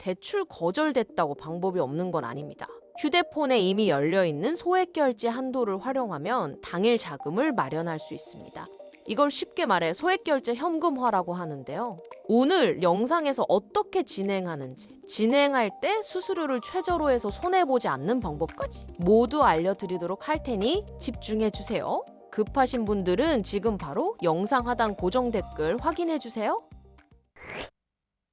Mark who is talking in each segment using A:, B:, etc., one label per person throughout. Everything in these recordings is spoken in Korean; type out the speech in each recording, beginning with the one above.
A: 대출 거절됐다고 방법이 없는 건 아닙니다. 휴대폰에 이미 열려있는 소액결제 한도를 활용하면 당일 자금을 마련할 수 있습니다. 이걸 쉽게 말해 소액결제 현금화라고 하는데요. 오늘 영상에서 어떻게 진행하는지, 진행할 때 수수료를 최저로 해서 손해보지 않는 방법까지 모두 알려드리도록 할 테니 집중해주세요. 급하신 분들은 지금 바로 영상 하단 고정 댓글 확인해주세요.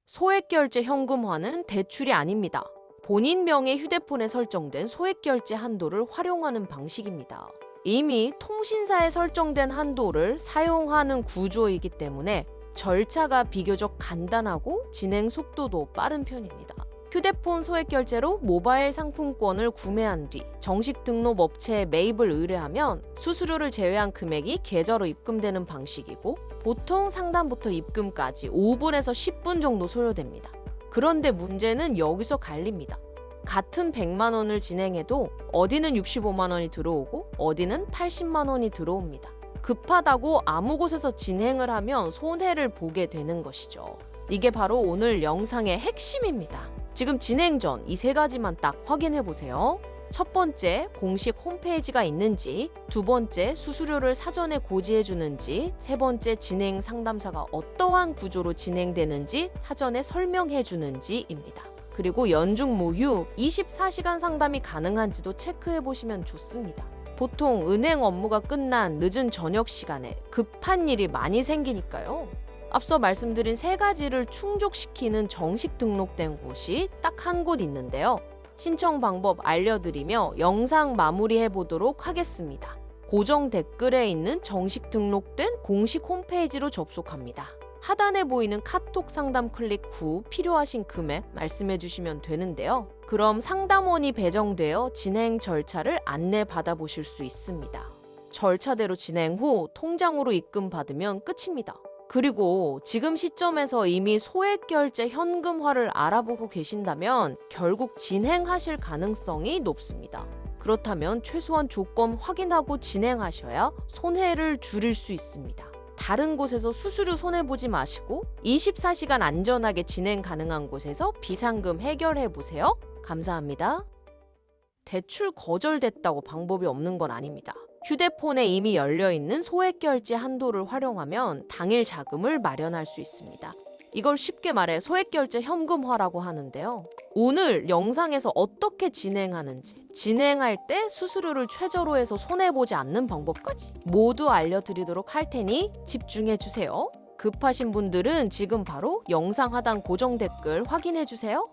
A: 소액결제 현금화는 대출이 아닙니다. 본인 명의 휴대폰에 설정된 소액결제 한도를 활용하는 방식입니다. 이미 통신사에 설정된 한도를 사용하는 구조이기 때문에 절차가 비교적 간단하고 진행 속도도 빠른 편입니다. 휴대폰 소액결제로 모바일 상품권을 구매한 뒤 정식 등록 업체에 매입을 의뢰하면 수수료를 제외한 금액이 계좌로 입금되는 방식이고 보통 상담부터 입금까지 5분에서 10분 정도 소요됩니다. 그런데 문제는 여기서 갈립니다. 같은 100만 원을 진행해도 어디는 65만 원이 들어오고 어디는 80만 원이 들어옵니다. 급하다고 아무 곳에서 진행을 하면 손해를 보게 되는 것이죠. 이게 바로 오늘 영상의 핵심입니다. 지금 진행 전 이 세 가지만 딱 확인해 보세요. 첫 번째, 공식 홈페이지가 있는지, 두 번째, 수수료를 사전에 고지해 주는지, 세 번째, 진행 상담사가 어떠한 구조로 진행되는지 사전에 설명해 주는지입니다. 그리고 연중 무휴 24시간 상담이 가능한지도 체크해 보시면 좋습니다. 보통 은행 업무가 끝난 늦은 저녁 시간에 급한 일이 많이 생기니까요. 앞서 말씀드린 세 가지를 충족시키는 정식 등록된 곳이 딱 한 곳 있는데요. 신청 방법 알려드리며 영상 마무리해 보도록 하겠습니다. 고정 댓글에 있는 정식 등록된 공식 홈페이지로 접속합니다. 하단에 보이는 카톡 상담 클릭 후 필요하신 금액 말씀해 주시면 되는데요. 그럼 상담원이 배정되어 진행 절차를 안내 받아보실 수 있습니다. 절차대로 진행 후 통장으로 입금 받으면 끝입니다. 그리고 지금 시점에서 이미 소액결제 현금화를 알아보고 계신다면 결국 진행하실 가능성이 높습니다. 그렇다면 최소한 조건 확인하고 진행하셔야 손해를 줄일 수 있습니다. 다른 곳에서 수수료 손해보지 마시고 24시간 안전하게 진행 가능한 곳에서 비상금 해결해 보세요. 감사합니다. 대출 거절됐다고 방법이 없는 건 아닙니다. 휴대폰에 이미 열려있는 소액결제 한도를 활용하면 당일 자금을 마련할 수 있습니다. 이걸 쉽게 말해 소액결제 현금화라고 하는데요. 오늘 영상에서 어떻게 진행하는지, 진행할 때 수수료를 최저로 해서 손해보지 않는 방법까지 모두 알려드리도록 할 테니 집중해주세요. 급하신 분들은 지금 바로 영상 하단 고정 댓글 확인해주세요.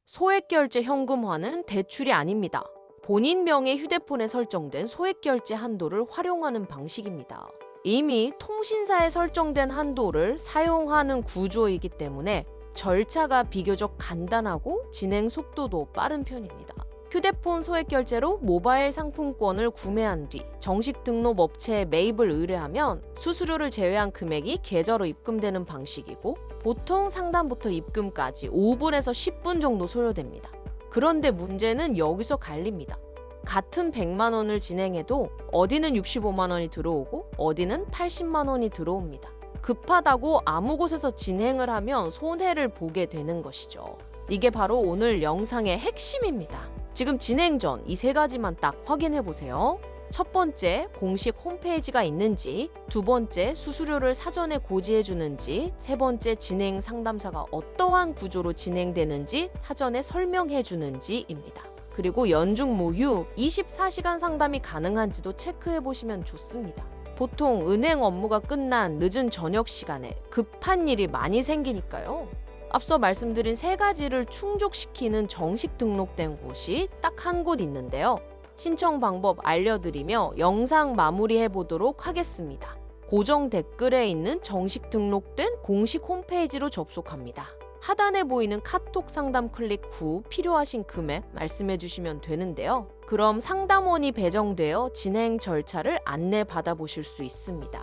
A: 소액결제 현금화는 대출이 아닙니다. 본인 명의 휴대폰에 설정된 소액결제 한도를 활용하는 방식입니다. 이미 통신사에 설정된 한도를 사용하는 구조이기 때문에 절차가 비교적 간단하고 진행 속도도 빠른 편입니다. 휴대폰 소액결제로 모바일 상품권을 구매한 뒤 정식 등록 업체에 매입을 의뢰하면 수수료를 제외한 금액이 계좌로 입금되는 방식이고 보통 상담부터 입금까지 5분에서 10분 정도 소요됩니다. 그런데 문제는 여기서 갈립니다. 같은 100만 원을 진행해도 어디는 65만 원이 들어오고 어디는 80만 원이 들어옵니다. 급하다고 아무 곳에서 진행을 하면 손해를 보게 되는 것이죠. 이게 바로 오늘 영상의 핵심입니다. 지금 진행 전 이 세 가지만 딱 확인해 보세요. 첫 번째, 공식 홈페이지가 있는지, 두 번째, 수수료를 사전에 고지해 주는지, 세 번째, 진행 상담사가 어떠한 구조로 진행되는지 사전에 설명해 주는지입니다. 그리고 연중 무휴 24시간 상담이 가능한지도 체크해 보시면 좋습니다. 보통 은행 업무가 끝난 늦은 저녁 시간에 급한 일이 많이 생기니까요. 앞서 말씀드린 세 가지를 충족시키는 정식 등록된 곳이 딱 한 곳 있는데요. 신청 방법 알려드리며 영상 마무리해 보도록 하겠습니다. 고정 댓글에 있는 정식 등록된 공식 홈페이지로 접속합니다. 하단에 보이는 카톡 상담 클릭 후 필요하신 금액 말씀해 주시면 되는데요. 그럼 상담원이 배정되어 진행 절차를 안내 받아보실 수 있습니다.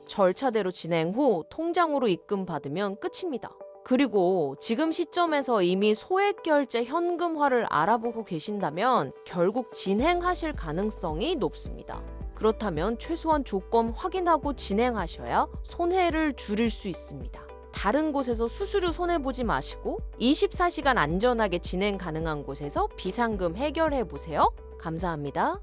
A: 절차대로 진행 후 통장으로 입금 받으면 끝입니다. 그리고 지금 시점에서 이미 소액결제 현금화를 알아보고 계신다면 결국 진행하실 가능성이 높습니다. 그렇다면 최소한 조건 확인하고 진행하셔야 손해를 줄일 수 있습니다. 다른 곳에서 수수료 손해보지 마시고 24시간 안전하게 진행 가능한 곳에서 비상금 해결해 보세요. 감사합니다.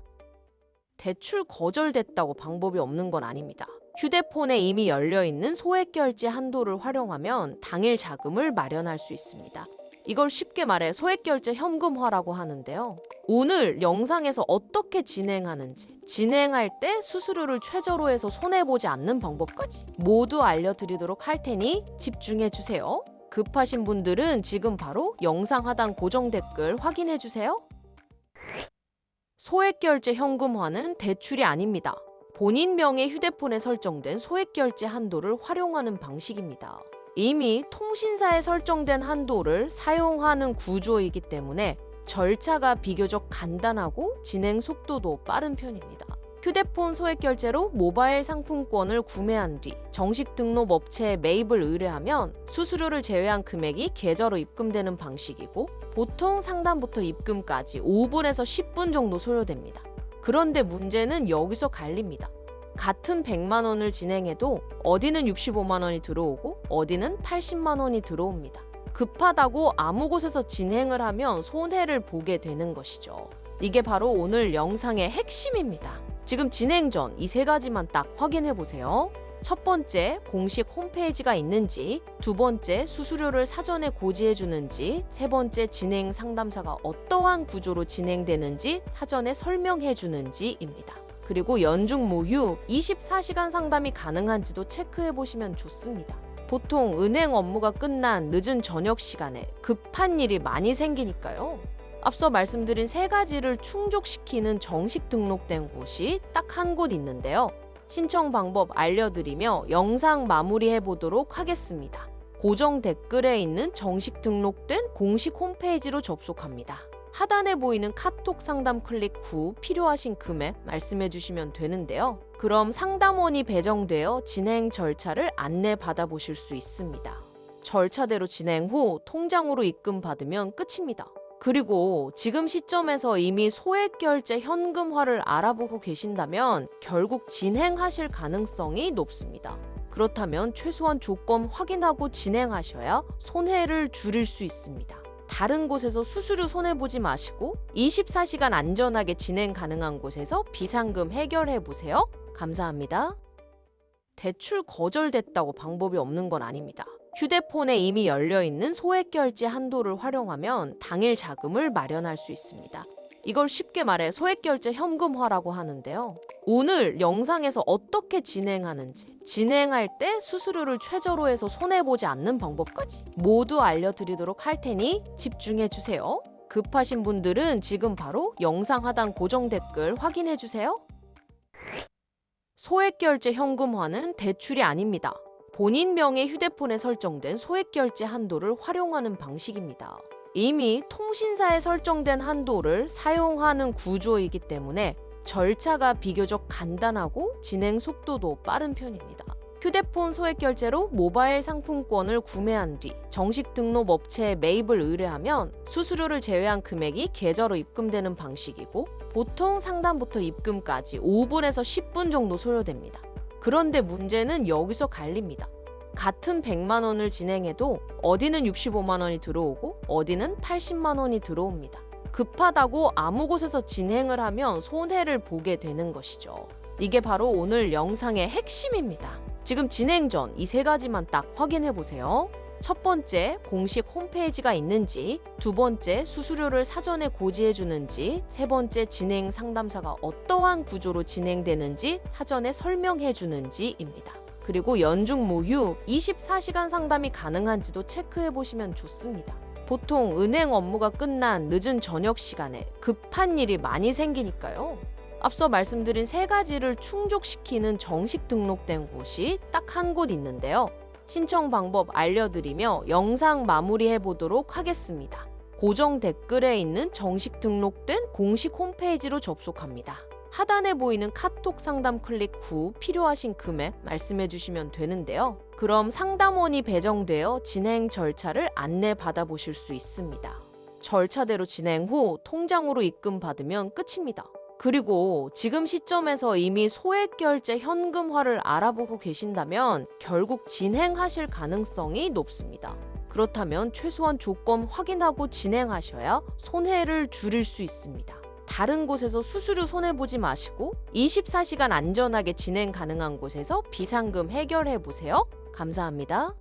A: 대출 거절됐다고 방법이 없는 건 아닙니다. 휴대폰에 이미 열려있는 소액결제 한도를 활용하면 당일 자금을 마련할 수 있습니다. 이걸 쉽게 말해 소액결제 현금화라고 하는데요. 오늘 영상에서 어떻게 진행하는지, 진행할 때 수수료를 최저로 해서 손해보지 않는 방법까지 모두 알려드리도록 할 테니 집중해주세요. 급하신 분들은 지금 바로 영상 하단 고정 댓글 확인해주세요. 소액결제 현금화는 대출이 아닙니다. 본인 명의 휴대폰에 설정된 소액결제 한도를 활용하는 방식입니다. 이미 통신사에 설정된 한도를 사용하는 구조이기 때문에 절차가 비교적 간단하고 진행 속도도 빠른 편입니다. 휴대폰 소액결제로 모바일 상품권을 구매한 뒤 정식 등록 업체에 매입을 의뢰하면 수수료를 제외한 금액이 계좌로 입금되는 방식이고 보통 상담부터 입금까지 5분에서 10분 정도 소요됩니다. 그런데 문제는 여기서 갈립니다. 같은 100만 원을 진행해도 어디는 65만 원이 들어오고 어디는 80만 원이 들어옵니다. 급하다고 아무 곳에서 진행을 하면 손해를 보게 되는 것이죠. 이게 바로 오늘 영상의 핵심입니다. 지금 진행 전 이 세 가지만 딱 확인해 보세요. 첫 번째, 공식 홈페이지가 있는지, 두 번째, 수수료를 사전에 고지해 주는지, 세 번째, 진행 상담사가 어떠한 구조로 진행되는지 사전에 설명해 주는지입니다. 그리고 연중 무휴 24시간 상담이 가능한지도 체크해 보시면 좋습니다. 보통 은행 업무가 끝난 늦은 저녁 시간에 급한 일이 많이 생기니까요. 앞서 말씀드린 세 가지를 충족시키는 정식 등록된 곳이 딱 한 곳 있는데요. 신청 방법 알려드리며 영상 마무리해 보도록 하겠습니다. 고정 댓글에 있는 정식 등록된 공식 홈페이지로 접속합니다. 하단에 보이는 카톡 상담 클릭 후 필요하신 금액 말씀해 주시면 되는데요. 그럼 상담원이 배정되어 진행 절차를 안내 받아보실 수 있습니다. 절차대로 진행 후 통장으로 입금 받으면 끝입니다. 그리고 지금 시점에서 이미 소액결제 현금화를 알아보고 계신다면 결국 진행하실 가능성이 높습니다. 그렇다면 최소한 조건 확인하고 진행하셔야 손해를 줄일 수 있습니다. 다른 곳에서 수수료 손해보지 마시고 24시간 안전하게 진행 가능한 곳에서 비상금 해결해 보세요. 감사합니다. 대출 거절됐다고 방법이 없는 건 아닙니다. 휴대폰에 이미 열려있는 소액결제 한도를 활용하면 당일 자금을 마련할 수 있습니다. 이걸 쉽게 말해 소액결제 현금화라고 하는데요. 오늘 영상에서 어떻게 진행하는지, 진행할 때 수수료를 최저로 해서 손해보지 않는 방법까지 모두 알려드리도록 할 테니 집중해주세요. 급하신 분들은 지금 바로 영상 하단 고정 댓글 확인해주세요. 소액결제 현금화는 대출이 아닙니다. 본인 명의 휴대폰에 설정된 소액결제 한도를 활용하는 방식입니다. 이미 통신사에 설정된 한도를 사용하는 구조이기 때문에 절차가 비교적 간단하고 진행 속도도 빠른 편입니다. 휴대폰 소액결제로 모바일 상품권을 구매한 뒤 정식 등록 업체에 매입을 의뢰하면 수수료를 제외한 금액이 계좌로 입금되는 방식이고 보통 상담부터 입금까지 5분에서 10분 정도 소요됩니다. 그런데 문제는 여기서 갈립니다. 같은 100만 원을 진행해도 어디는 65만 원이 들어오고 어디는 80만 원이 들어옵니다. 급하다고 아무 곳에서 진행을 하면 손해를 보게 되는 것이죠. 이게 바로 오늘 영상의 핵심입니다. 지금 진행 전 이 세 가지만 딱 확인해 보세요. 첫 번째, 공식 홈페이지가 있는지, 두 번째, 수수료를 사전에 고지해 주는지, 세 번째, 진행 상담사가 어떠한 구조로 진행되는지 사전에 설명해 주는지입니다. 그리고 연중 무휴 24시간 상담이 가능한지도 체크해 보시면 좋습니다. 보통 은행 업무가 끝난 늦은 저녁 시간에 급한 일이 많이 생기니까요. 앞서 말씀드린 세 가지를 충족시키는 정식 등록된 곳이 딱 한 곳 있는데요. 신청 방법 알려드리며 영상 마무리해 보도록 하겠습니다. 고정 댓글에 있는 정식 등록된 공식 홈페이지로 접속합니다. 하단에 보이는 카톡 상담 클릭 후 필요하신 금액 말씀해 주시면 되는데요. 그럼 상담원이 배정되어 진행 절차를 안내 받아보실 수 있습니다. 절차대로 진행 후 통장으로 입금 받으면 끝입니다. 그리고 지금 시점에서 이미 소액결제 현금화를 알아보고 계신다면 결국 진행하실 가능성이 높습니다. 그렇다면 최소한 조건 확인하고 진행하셔야 손해를 줄일 수 있습니다. 다른 곳에서 수수료 손해보지 마시고 24시간 안전하게 진행 가능한 곳에서 비상금 해결해 보세요. 감사합니다.